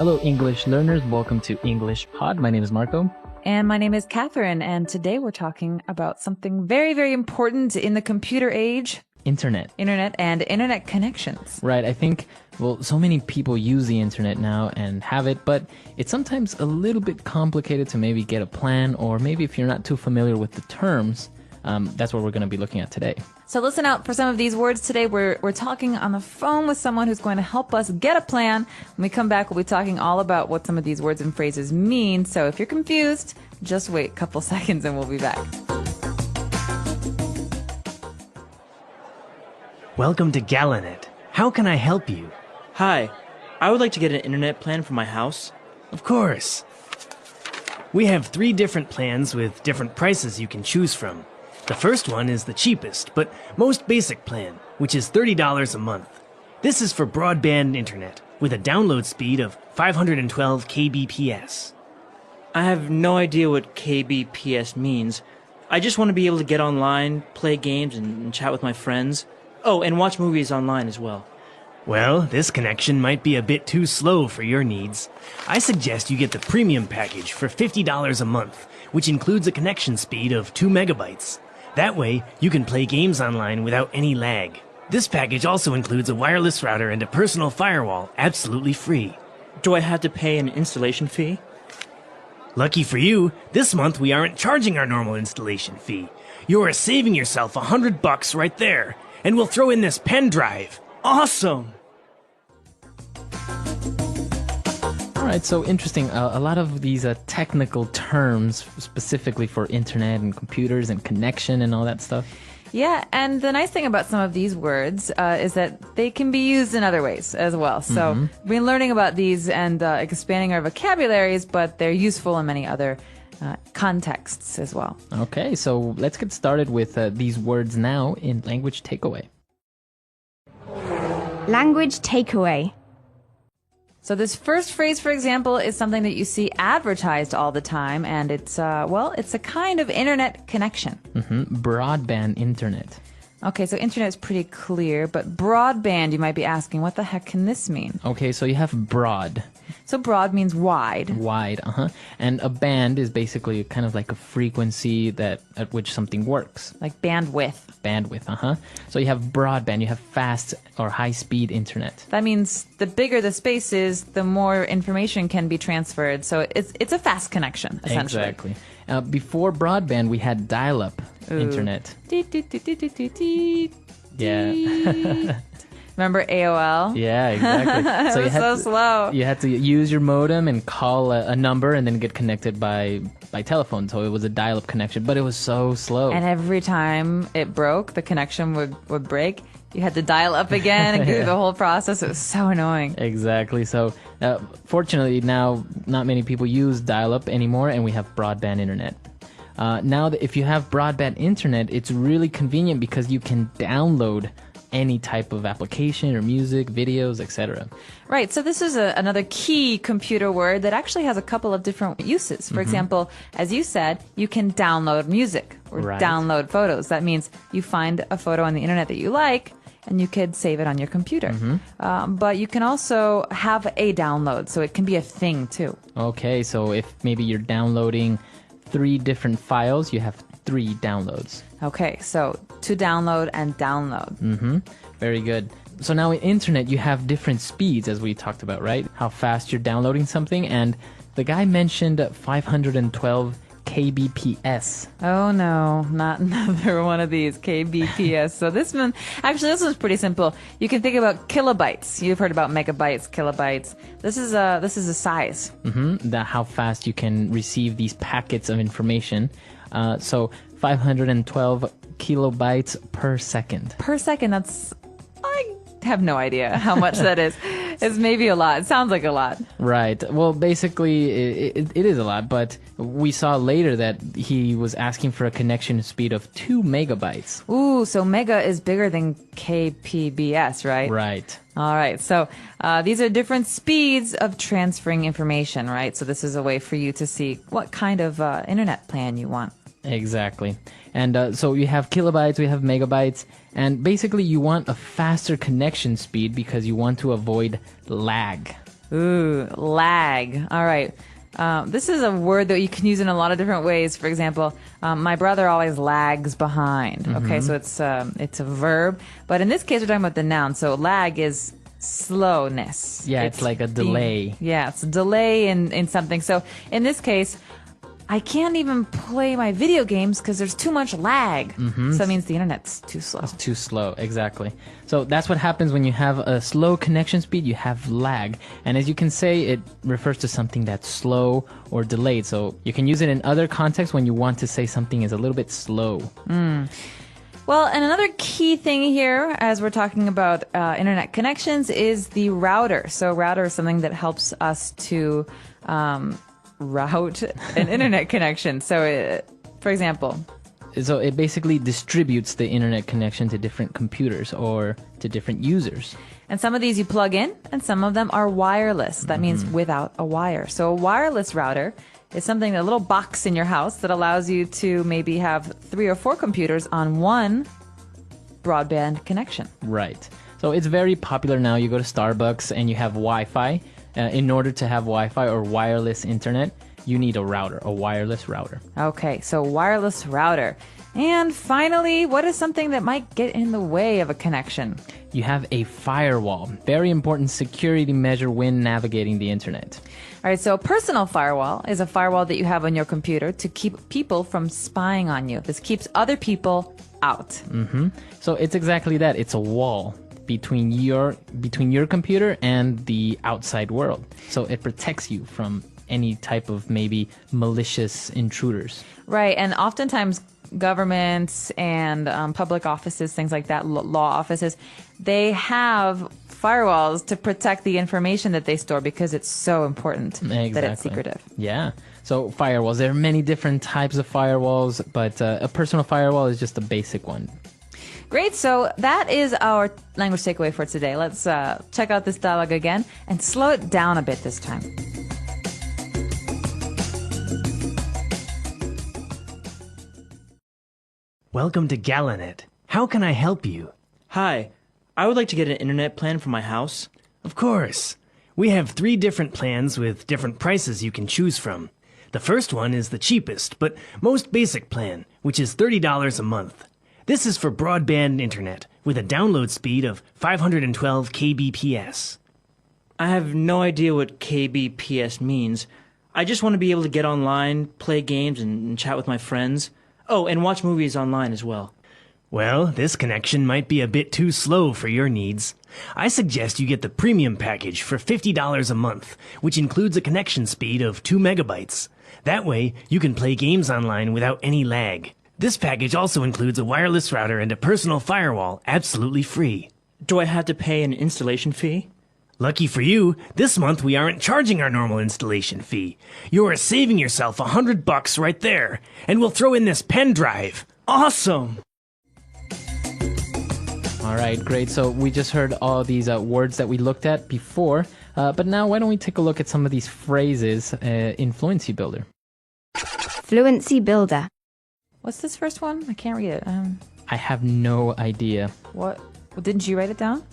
Hello, English learners. Welcome to English Pod. My name is Marco. And my name is Catherine. And today we're talking about something very, very important in the computer age. Internet and internet connections. Right. I think, so many people use the internet now and have it, but it's sometimes a little bit complicated to maybe get a plan, or maybe if you're not too familiar with the terms, that's what we're going to be looking at today. So listen out for some of these words today. We're talking on the phone with someone who's going to help us get a plan. When we come back, we'll be talking all about what some of these words and phrases mean. So if you're confused, just wait a couple seconds and we'll be back. Welcome to Galanet. How can I help you? Hi, I would like to get an internet plan for my house. Of course. We have 3 different plans with different prices you can choose from. The first one is the cheapest, but most basic plan, which is $30 a month. This is for broadband internet, with a download speed of 512 kbps. I have no idea what kbps means. I just want to be able to get online, play games, and chat with my friends. Oh, and watch movies online as well. Well, this connection might be a bit too slow for your needs. I suggest you get the premium package for $50 a month, which includes a connection speed of 2 megabytes. That way, you can play games online without any lag. This package also includes a wireless router and a personal firewall, absolutely free. Do I have to pay an installation fee? Lucky for you, this month we aren't charging our normal installation fee. You are saving yourself $100 right there. And we'll throw in this pen drive. Awesome! All right, so interesting. A lot of these technical terms specifically for internet and computers and connection and all that stuff. Yeah, and the nice thing about some of these words is that they can be used in other ways as well. So we've been learning about these and expanding our vocabularies, but they're useful in many other contexts as well. Okay, so let's get started with these words now in language takeaway. Language takeaway. So this first phrase, for example, is something that you see advertised all the time, and it's a kind of internet connection. Broadband internet. Okay, so internet is pretty clear, but broadband, you might be asking, what the heck can this mean? Okay, so you have broad. So broad means wide. Wide, And a band is basically kind of like a frequency at which something works. Like bandwidth. Bandwidth, So you have broadband, you have fast or high-speed internet. That means the bigger the space is, the more information can be transferred. So it's a fast connection, essentially. Exactly. Before broadband, we had dial-up internet. Yeah. Remember AOL? Yeah, exactly. So it was so slow. You had to use your modem and call a number and then get connected by telephone. So it was a dial-up connection, but it was so slow. And every time it broke, the connection would break. You had to dial up again and go through the whole process. It was so annoying. Exactly. So fortunately now not many people use dial-up anymore, and we have broadband internet. Now that if you have broadband internet, it's really convenient because you can download any type of application or music, videos, etc. Right. So this is another key computer word that actually has a couple of different uses. For example, as you said, you can download music or download photos. That means you find a photo on the internet that you like, and you could save it on your computer. But you can also have a download, so it can be a thing too. Okay, so if maybe you're downloading 3 different files, you have 3 downloads. Okay, so to download and download. Very good. So now in internet, you have different speeds, as we talked about, right? How fast you're downloading something. And the guy mentioned 512 kbps. Oh no, not another one of these kbps. So this one's pretty simple. You can think about kilobytes. You've heard about megabytes, kilobytes. This is a size. How fast you can receive these packets of information. So 512 kilobytes per second. Per second, I have no idea how much that is. It's maybe a lot. It sounds like a lot. Right. Well, basically, it is a lot, but we saw later that he was asking for a connection speed of 2 megabytes. Ooh, so mega is bigger than kpbs, right? Right. All right. So these are different speeds of transferring information, right? So this is a way for you to see what kind of internet plan you want. Exactly. And so you have kilobytes, we have megabytes, and basically you want a faster connection speed because you want to avoid lag. Ooh, lag. All right. This is a word that you can use in a lot of different ways. For example, my brother always lags behind. Okay, so it's a verb, but in this case we're talking about the noun. So lag is slowness. Yeah, it's like a delay. It's a delay in something. So in this case, I can't even play my video games because there's too much lag. So that means the internet's too slow. It's too slow, exactly. So that's what happens when you have a slow connection speed, you have lag. And as you can say, it refers to something that's slow or delayed. So you can use it in other contexts when you want to say something is a little bit slow. Well, and another key thing here, as we're talking about internet connections, is the router. So router is something that helps us to route an internet connection. So, for example, So it basically distributes the internet connection to different computers or to different users. and some of these you plug in, and some of them are wireless. That means without a wire. So a wireless router is something, a little box in your house that allows you to maybe have 3 or 4 computers on one broadband connection. Right. So it's very popular now. You go to Starbucks and you have Wi-Fi. In order to have Wi-Fi or wireless internet, you need a router, a wireless router. Okay, so wireless router. And finally, what is something that might get in the way of a connection? You have a firewall. Very important security measure when navigating the internet. All right, so a personal firewall is a firewall that you have on your computer to keep people from spying on you. This keeps other people out. So it's exactly that. It's a wall between your computer and the outside world. So it protects you from any type of maybe malicious intruders. Right, and oftentimes governments and public offices, things like that, law offices, they have firewalls to protect the information that they store because it's so important that it's secretive. Yeah. So firewalls, there are many different types of firewalls, but a personal firewall is just a basic one. Great, so that is our language takeaway for today. Let's check out this dialogue again and slow it down a bit this time. Welcome to Galanet. How can I help you? Hi, I would like to get an internet plan for my house. Of course. We have 3 different plans with different prices you can choose from. The first one is the cheapest, but most basic plan, which is $30 a month. This is for broadband internet with a download speed of 512 kbps. I have no idea what kbps means. I just want to be able to get online, play games, and chat with my friends. Oh, and watch movies online as well. Well, this connection might be a bit too slow for your needs. I suggest you get the premium package for $50 a month, which includes a connection speed of 2 megabytes. That way, you can play games online without any lag. This package also includes a wireless router and a personal firewall, absolutely free. Do I have to pay an installation fee? Lucky for you, this month we aren't charging our normal installation fee. You are saving yourself $100 right there, and we'll throw in this pen drive. Awesome! All right, great. So we just heard all these words that we looked at before, but now why don't we take a look at some of these phrases in Fluency Builder. Fluency Builder. What's this first one? I can't read it. I have no idea. What? Well, didn't you write it down?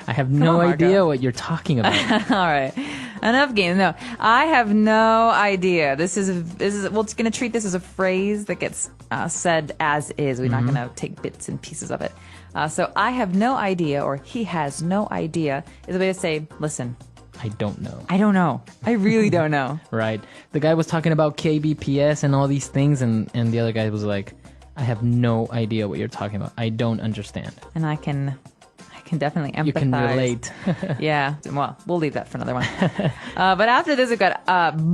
I have no on, idea Marco. what you're talking about. All right, enough games. No, I have no idea. This is we're going to treat this as a phrase that gets said as is. We're not going to take bits and pieces of it. So I have no idea, or he has no idea, is a way to say, listen, I don't know. I don't know. I really don't know. Right. The guy was talking about KBPS and all these things, and the other guy was like, I have no idea what you're talking about. I don't understand. And I can definitely empathize. You can relate. Yeah. Well, we'll leave that for another one. But after this, we've got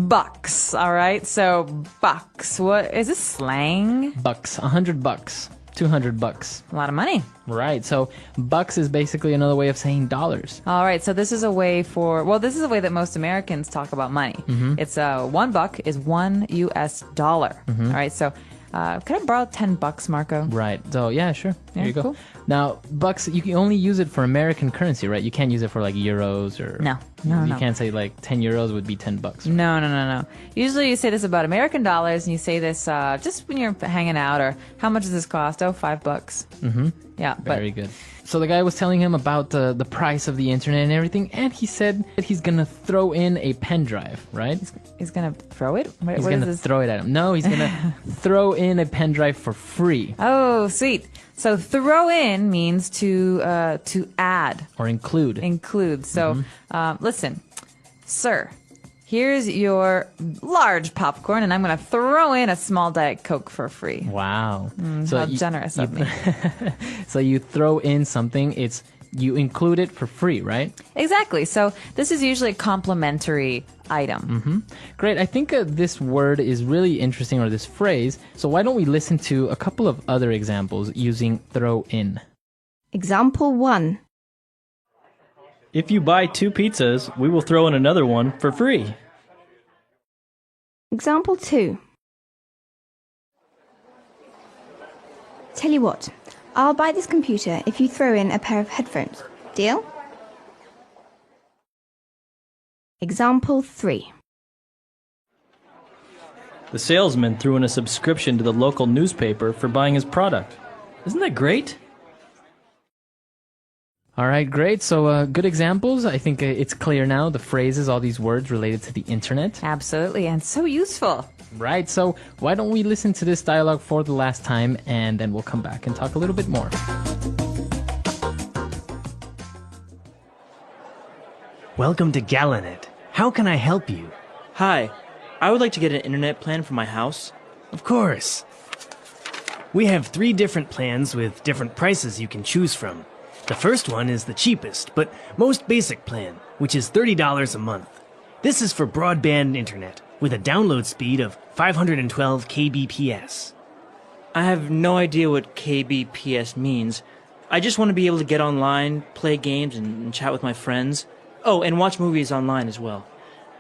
bucks. All right. So bucks. What is this slang? Bucks. $100. $200. A lot of money. Right. So bucks is basically another way of saying dollars. All right. So this is a way this is a way that most Americans talk about money. It's $1 is $1 US. All right. So could I borrow $10, Marco? Right. So yeah, sure. There you go. Cool. Now, bucks, you can only use it for American currency, right? You can't use it for like euros or... No. You can't say like 10 euros would be 10 bucks. Right? No. Usually you say this about American dollars, and you say this just when you're hanging out, or how much does this cost? Oh, $5. Mm-hmm. Yeah. Very good. So the guy was telling him about the price of the internet and everything, and he said that he's going to throw in a pen drive, right? He's going to throw it? He's going to throw it at him. No, he's going to throw in a pen drive for free. Oh, sweet. So throw in means to add. Or include. Include. So listen, sir, here's your large popcorn, and I'm going to throw in a small Diet Coke for free. Wow. How generous of me. So you throw in something, you include it for free, right? Exactly. So this is usually a complimentary item. Great. I think this word is really interesting, or this phrase. So why don't we listen to a couple of other examples using throw in? Example 1. If you buy 2 pizzas, we will throw in another one for free. Example 2. Tell you what, I'll buy this computer if you throw in a pair of headphones. Deal? Example 3. The salesman threw in a subscription to the local newspaper for buying his product. Isn't that great? All right, great. So good examples. I think it's clear now, the phrases, all these words related to the internet. Absolutely, and so useful. Right, so why don't we listen to this dialogue for the last time, and then we'll come back and talk a little bit more. Welcome to Galanet. How can I help you? Hi, I would like to get an internet plan for my house. Of course. We have 3 different plans with different prices you can choose from. The first one is the cheapest, but most basic plan, which is $30 a month. This is for broadband internet, with a download speed of 512 kbps. I have no idea what kbps means. I just want to be able to get online, play games, and chat with my friends. Oh, and watch movies online as well.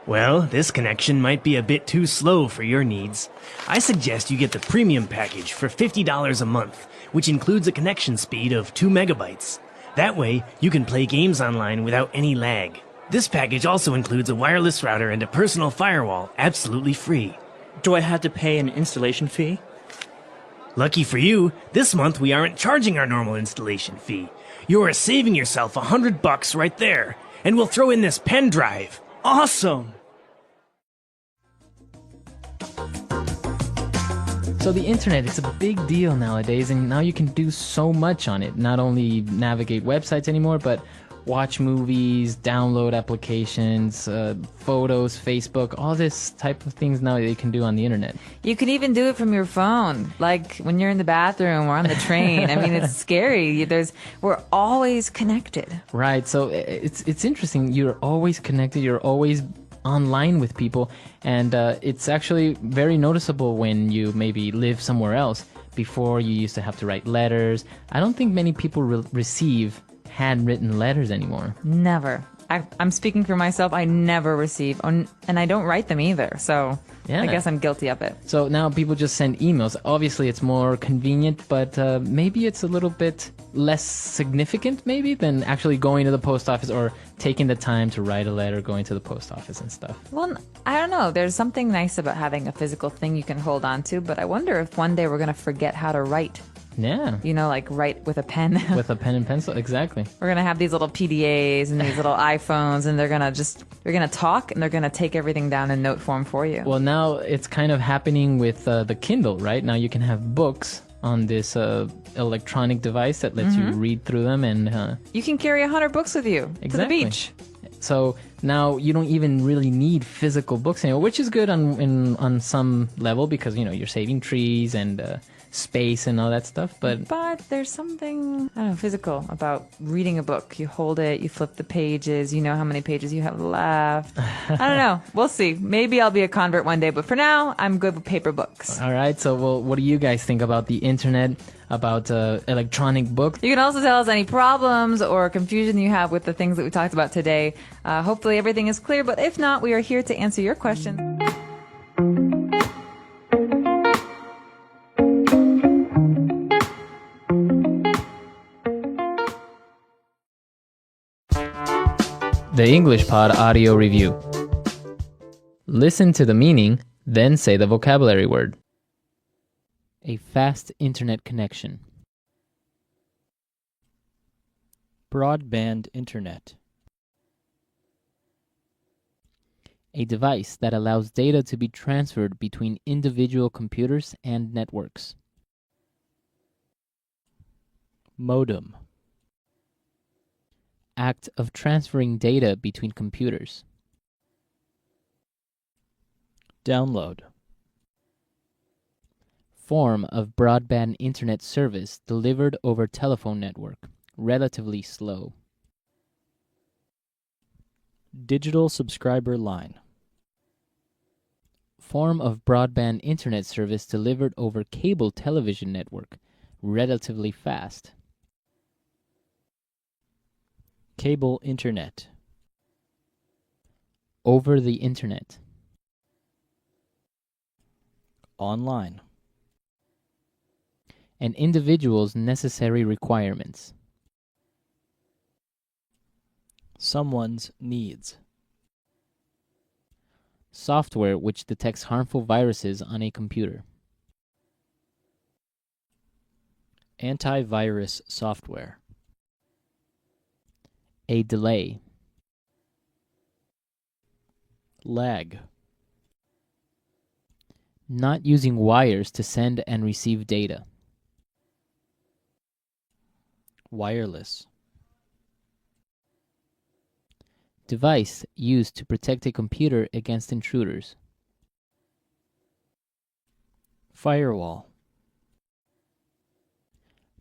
Well, this connection might be a bit too slow for your needs. I suggest you get the premium package for $50 a month, which includes a connection speed of 2 megabytes. That way, you can play games online without any lag. This package also includes a wireless router and a personal firewall, absolutely free. Do I have to pay an installation fee? Lucky for you, this month we aren't charging our normal installation fee. You are saving yourself $100 right there, and we'll throw in this pen drive. Awesome! So the internet, it's a big deal nowadays, and now you can do so much on it. Not only navigate websites anymore, but watch movies, download applications, photos, Facebook, all this type of things now that you can do on the internet. You can even do it from your phone, like when you're in the bathroom or on the train. I mean, it's scary. We're always connected. Right. So it's interesting. You're always connected. You're always online with people, and it's actually very noticeable when you maybe live somewhere else. Before, you used to have to write letters. I don't think many people receive handwritten letters anymore. Never. I'm speaking for myself. I never receive, and I don't write them either. So Yeah. I guess I'm guilty of it. So now people just send emails. Obviously, it's more convenient, but maybe it's a little bit less significant, maybe, than actually going to the post office or taking the time to write a letter, going to the post office and stuff. Well, I don't know. There's something nice about having a physical thing you can hold on to, but I wonder if one day we're going to forget how to write. Yeah. You know, like write with a pen. With a pen and pencil, exactly. We're going to have these little PDAs and these little iPhones, and they're going to talk, and they're going to take everything down in note form for you. Well, now it's kind of happening with the Kindle, right? Now you can have books on this electronic device that lets you read through them, and you can carry 100 books with you to the beach. So now you don't even really need physical books anymore, which is good on some level, because you're saving trees and space and all that stuff. But there's something, I don't know, physical about reading a book. You hold it, you flip the pages, you know how many pages you have left. I don't know. We'll see. Maybe I'll be a convert one day, but for now, I'm good with paper books. All right. So, well, what do you guys think about the internet, about electronic books? You can also tell us any problems or confusion you have with the things that we talked about today. Hopefully everything is clear, but if not, we are here to answer your questions. The English Pod Audio Review. Listen to the meaning, then say the vocabulary word. A fast internet connection. Broadband internet. A device that allows data to be transferred between individual computers and networks. Modem. Act of transferring data between computers. Download. Form of broadband internet service delivered over telephone network. Relatively slow. Digital subscriber line. Form of broadband internet service delivered over cable television network. Relatively fast. Cable internet. Over the internet. Online. An individual's necessary requirements. Someone's needs. Software which detects harmful viruses on a computer. Antivirus software. A delay. Lag. Not using wires to send and receive data. Wireless. Device used to protect a computer against intruders. Firewall.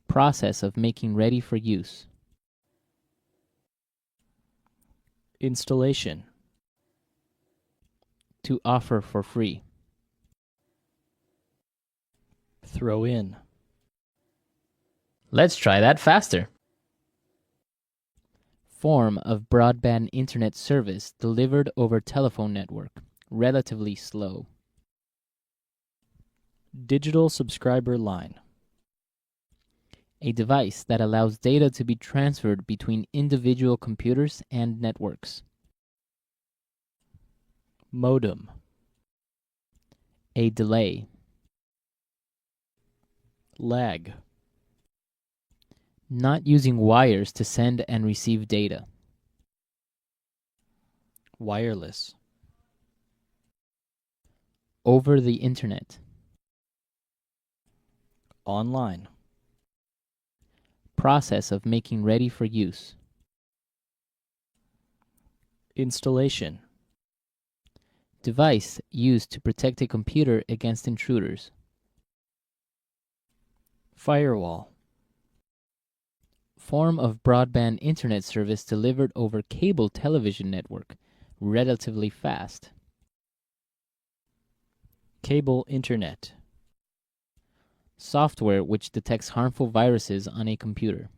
Process of making ready for use. Installation. To offer for free. Throw in. Let's try that faster. Form of broadband internet service delivered over telephone network. Relatively slow. Digital subscriber line. A device that allows data to be transferred between individual computers and networks. Modem. A delay. Lag. Not using wires to send and receive data. Wireless. Over the internet. Online. Process of making ready for use. Installation. Device used to protect a computer against intruders. Firewall. Form of broadband internet service delivered over cable television network. Relatively fast. Cable internet. Software which detects harmful viruses on a computer.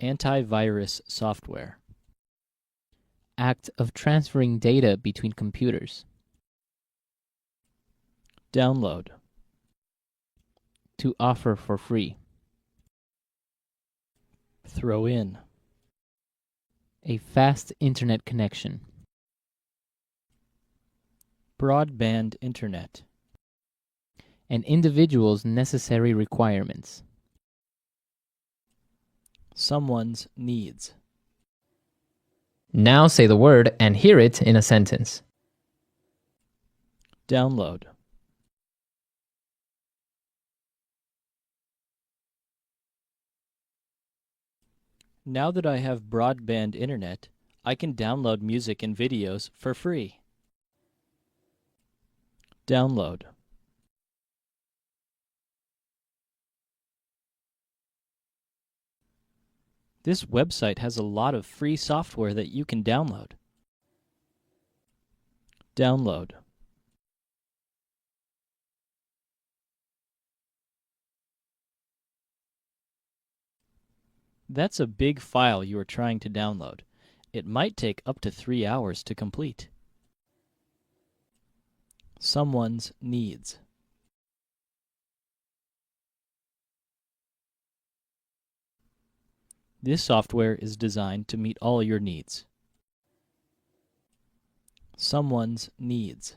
Antivirus software. Act of transferring data between computers. Download. To offer for free. Throw in. A fast internet connection. Broadband internet. An individual's necessary requirements. Someone's needs. Now say the word and hear it in a sentence. Download. Now that I have broadband internet, I can download music and videos for free. Download. This website has a lot of free software that you can download. Download. That's a big file you are trying to download. It might take up to 3 hours to complete. Someone's needs. This software is designed to meet all your needs. Someone's needs.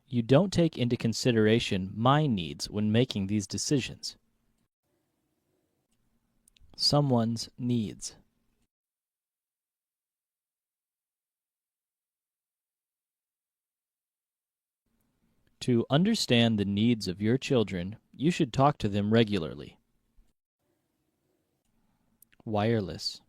You don't take into consideration my needs when making these decisions. Someone's needs. To understand the needs of your children, you should talk to them regularly. Wireless.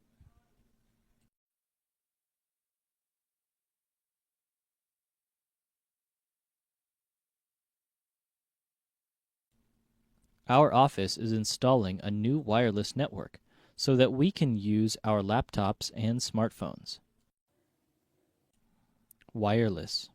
Our office is installing a new wireless network so that we can use our laptops and smartphones. Wireless.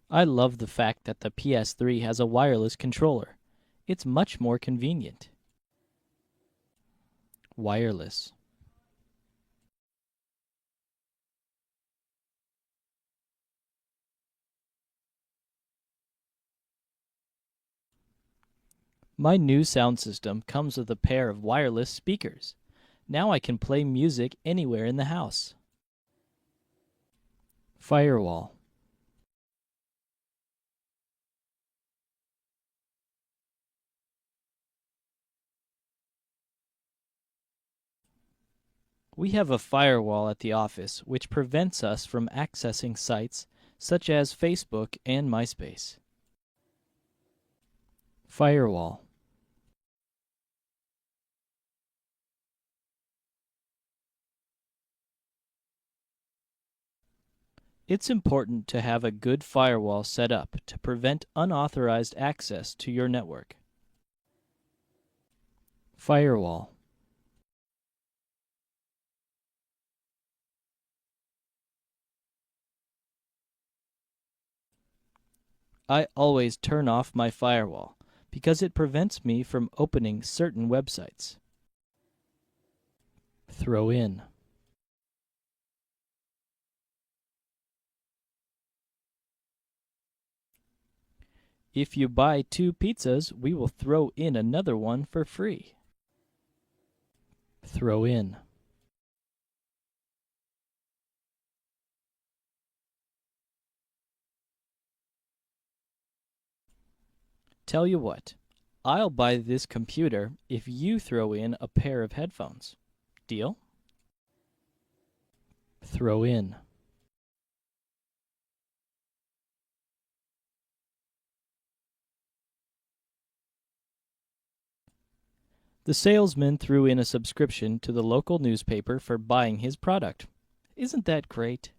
I love the fact that the PS3 has a wireless controller. It's much more convenient. Wireless. My new sound system comes with a pair of wireless speakers. Now I can play music anywhere in the house. Firewall. We have a firewall at the office which prevents us from accessing sites such as Facebook and MySpace. Firewall. It's important to have a good firewall set up to prevent unauthorized access to your network. Firewall. I always turn off my firewall because it prevents me from opening certain websites. Throw in. If you buy 2 pizzas, we will throw in another one for free. Throw in. Tell you what, I'll buy this computer if you throw in a pair of headphones. Deal? Throw in. The salesman threw in a subscription to the local newspaper for buying his product. Isn't that great?